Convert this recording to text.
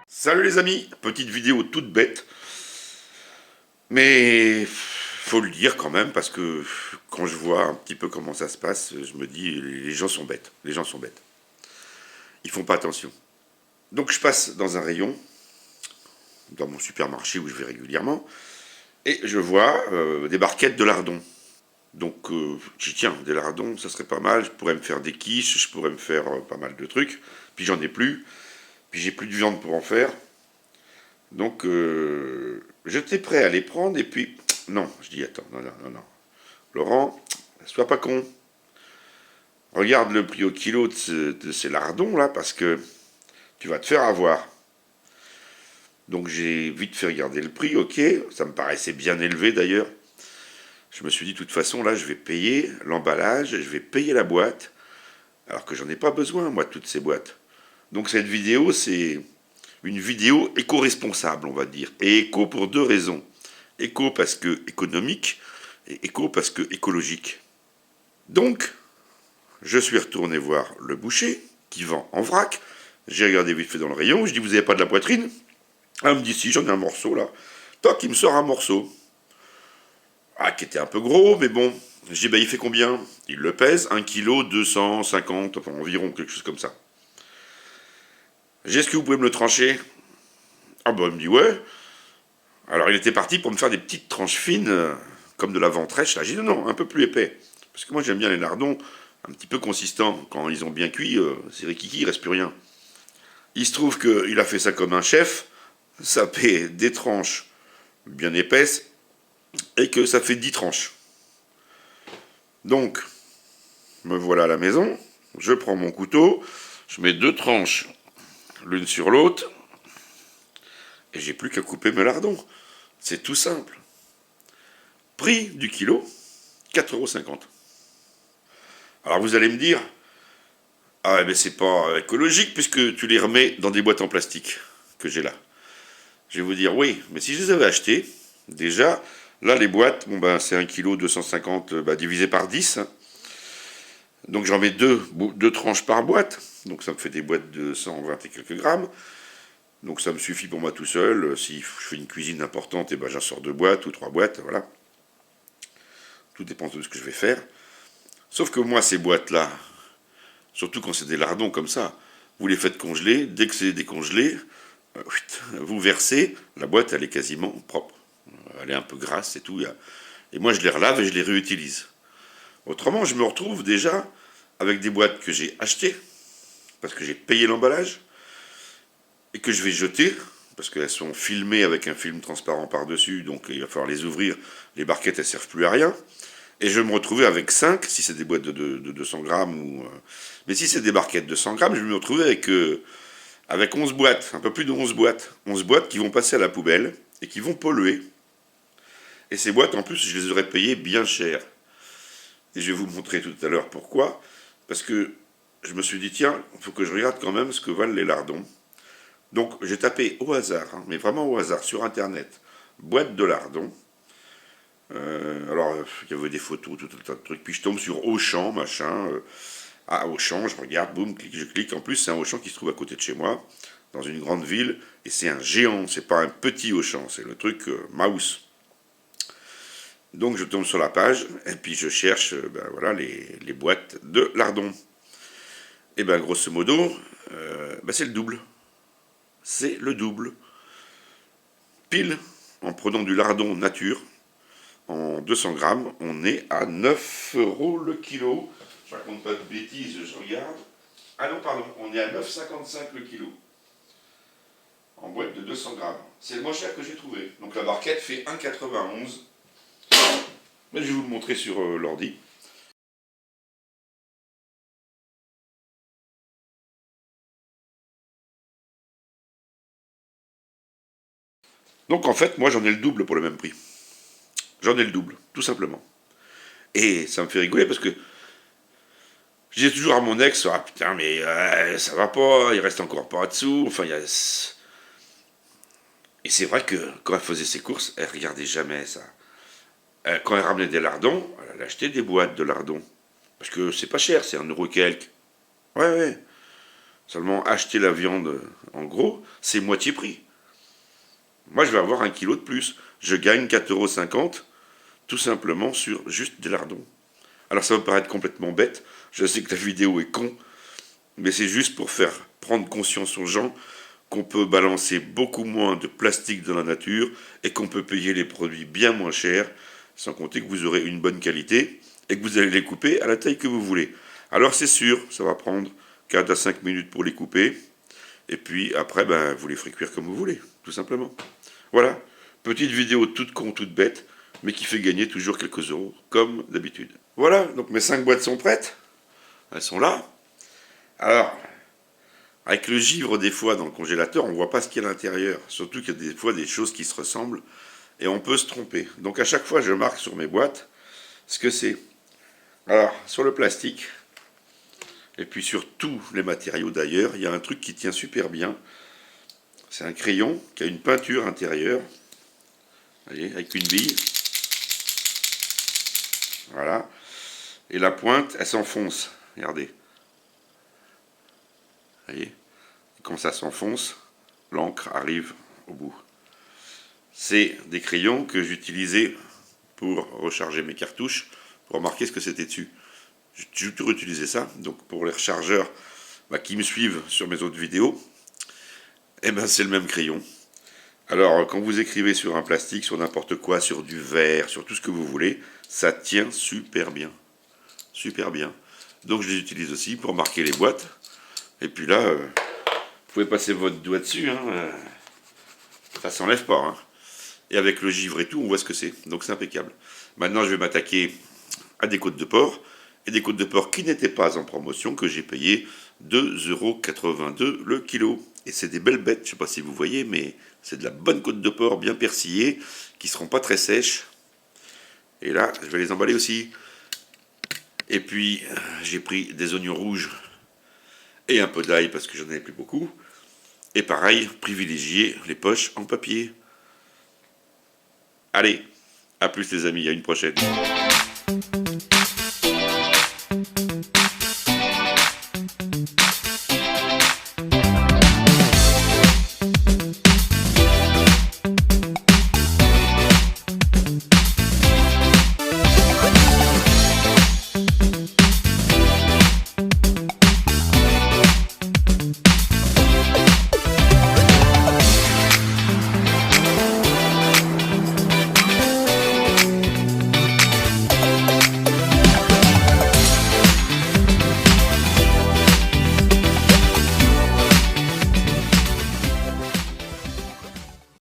Salut les amis, petite vidéo toute bête, mais faut le dire quand même parce que quand je vois un petit peu comment ça se passe, je me dis les gens sont bêtes, ils font pas attention. Donc je passe dans un rayon, dans mon supermarché où je vais régulièrement, et je vois des barquettes de lardons. Donc j'y tiens, des lardons, ça serait pas mal, je pourrais me faire des quiches, je pourrais me faire pas mal de trucs, puis j'en ai plus, puis j'ai plus de viande pour en faire. Donc, j'étais prêt à les prendre, et puis, non, je dis, attends, non. Laurent, sois pas con. Regarde le prix au kilo de ces lardons, là, parce que tu vas te faire avoir. Donc, j'ai vite fait regarder le prix, ok, ça me paraissait bien élevé d'ailleurs. Je me suis dit, de toute façon, là, je vais payer l'emballage, je vais payer la boîte, alors que j'en ai pas besoin, moi, de toutes ces boîtes. Donc, cette vidéo, c'est une vidéo éco-responsable, on va dire. Et éco pour deux raisons. Éco parce que économique, et éco parce que écologique. Donc, je suis retourné voir le boucher, qui vend en vrac. J'ai regardé vite fait dans le rayon, je dis, vous n'avez pas de la poitrine? Elle me dit, si, j'en ai un morceau, là. Toc, il me sort un morceau. Ah, qui était un peu gros, mais bon. Je dis, bah, il fait combien? Il le pèse, 1 kg, 250, enfin, environ, quelque chose comme ça. J'ai, est-ce que vous pouvez me le trancher? Ah, bah, il me dit, ouais. Alors il était parti pour me faire des petites tranches fines, comme de la ventrèche. Là, j'ai dit non, un peu plus épais. Parce que moi j'aime bien les lardons un petit peu consistants. Quand ils ont bien cuit, c'est rikiki, il reste plus rien. Il se trouve qu'il a fait ça comme un chef, ça fait des tranches bien épaisses, et que ça fait 10 tranches. Donc, me voilà à la maison, je prends mon couteau, je mets 2 tranches l'une sur l'autre, et j'ai plus qu'à couper mes lardons. C'est tout simple. Prix du kilo, 4,50 €. Alors vous allez me dire, ah mais c'est pas écologique puisque tu les remets dans des boîtes en plastique que j'ai là. Je vais vous dire oui, mais si je les avais achetées, déjà, là les boîtes, bon ben c'est 1 kg 250 divisé par 10. Hein. Donc j'en mets deux tranches par boîte, donc ça me fait des boîtes de 120 et quelques grammes. Donc ça me suffit pour moi tout seul. Si je fais une cuisine importante, et ben j'en sors 2 boîtes ou 3 boîtes, voilà. Tout dépend de ce que je vais faire. Sauf que moi ces boîtes-là, surtout quand c'est des lardons comme ça, vous les faites congeler, dès que c'est décongelé, vous versez, la boîte elle est quasiment propre. Elle est un peu grasse et tout. Et moi je les relave et je les réutilise. Autrement, je me retrouve déjà avec des boîtes que j'ai achetées, parce que j'ai payé l'emballage, et que je vais jeter, parce qu'elles sont filmées avec un film transparent par-dessus, donc il va falloir les ouvrir, les barquettes elles servent plus à rien. Et je vais me retrouver avec 5, si c'est des boîtes de 200 grammes, mais si c'est des barquettes de 100 grammes, je vais me retrouver avec 11 boîtes, un peu plus de 11 boîtes. 11 boîtes qui vont passer à la poubelle et qui vont polluer. Et ces boîtes, en plus, je les aurais payées bien cher. Et je vais vous montrer tout à l'heure pourquoi. Parce que je me suis dit, tiens, il faut que je regarde quand même ce que valent les lardons. Donc j'ai tapé au hasard, hein, mais vraiment au hasard, sur Internet, boîte de lardons. Alors, il y avait des photos, tout un tas de trucs. Puis je tombe sur Auchan, machin. Auchan, je regarde, boum, je clique. En plus, c'est un Auchan qui se trouve à côté de chez moi, dans une grande ville. Et c'est un géant, c'est pas un petit Auchan, c'est le truc mouse. Donc je tombe sur la page, et puis je cherche voilà, les boîtes de lardons. Et bien, grosso modo, c'est le double. C'est le double. Pile, en prenant du lardon nature, en 200 grammes, on est à 9 € le kilo. Je raconte pas de bêtises, je regarde. Ah non, pardon, on est à 9,55 € le kilo. En boîte de 200 grammes. C'est le moins cher que j'ai trouvé. Donc la barquette fait 1,91 €. Mais je vais vous le montrer sur l'ordi. Donc en fait, moi j'en ai le double pour le même prix. J'en ai le double, tout simplement. Et ça me fait rigoler parce que je dis toujours à mon ex, ah putain, mais ça va pas, il reste encore pas en dessous. Enfin, il y a. Et c'est vrai que quand elle faisait ses courses, elle regardait jamais ça. Quand elle ramenait des lardons, elle allait acheter des boîtes de lardons. Parce que c'est pas cher, c'est 1 euro et quelques. Ouais, ouais. Seulement, acheter la viande en gros, c'est moitié prix. Moi, je vais avoir 1 kilo de plus. Je gagne 4,50 € tout simplement sur juste des lardons. Alors ça va me paraître complètement bête. Je sais que la vidéo est con, mais c'est juste pour faire prendre conscience aux gens qu'on peut balancer beaucoup moins de plastique dans la nature et qu'on peut payer les produits bien moins chers, sans compter que vous aurez une bonne qualité et que vous allez les couper à la taille que vous voulez. Alors c'est sûr, ça va prendre 4 à 5 minutes pour les couper, et puis après, ben, vous les ferez cuire comme vous voulez, tout simplement. Voilà, petite vidéo toute con, toute bête, mais qui fait gagner toujours quelques euros, comme d'habitude. Voilà, donc mes 5 boîtes sont prêtes. Elles sont là. Alors, avec le givre, des fois, dans le congélateur, on ne voit pas ce qu'il y a à l'intérieur. Surtout qu'il y a des fois des choses qui se ressemblent, et on peut se tromper. Donc à chaque fois, je marque sur mes boîtes ce que c'est. Alors, sur le plastique, et puis sur tous les matériaux d'ailleurs, il y a un truc qui tient super bien. C'est un crayon qui a une peinture intérieure, voyez, avec une bille. Voilà. Et la pointe, elle s'enfonce. Regardez. Vous voyez. Et quand ça s'enfonce, l'encre arrive au bout. C'est des crayons que j'utilisais pour recharger mes cartouches, pour marquer ce que c'était dessus. J'ai toujours utilisé ça. Donc pour les rechargeurs qui me suivent sur mes autres vidéos, eh ben c'est le même crayon. Alors quand vous écrivez sur un plastique, sur n'importe quoi, sur du verre, sur tout ce que vous voulez, ça tient super bien. Super bien. Donc je les utilise aussi pour marquer les boîtes. Et puis là, vous pouvez passer votre doigt dessus, hein, ça s'enlève pas. Hein. Et avec le givre et tout, on voit ce que c'est. Donc c'est impeccable. Maintenant, je vais m'attaquer à des côtes de porc. Et des côtes de porc qui n'étaient pas en promotion, que j'ai payé 2,82 € le kilo. Et c'est des belles bêtes, je ne sais pas si vous voyez, mais c'est de la bonne côte de porc bien persillée, qui ne seront pas très sèches. Et là, je vais les emballer aussi. Et puis, j'ai pris des oignons rouges et un peu d'ail parce que j'en avais plus beaucoup. Et pareil, privilégier les poches en papier. Allez, à plus les amis, à une prochaine.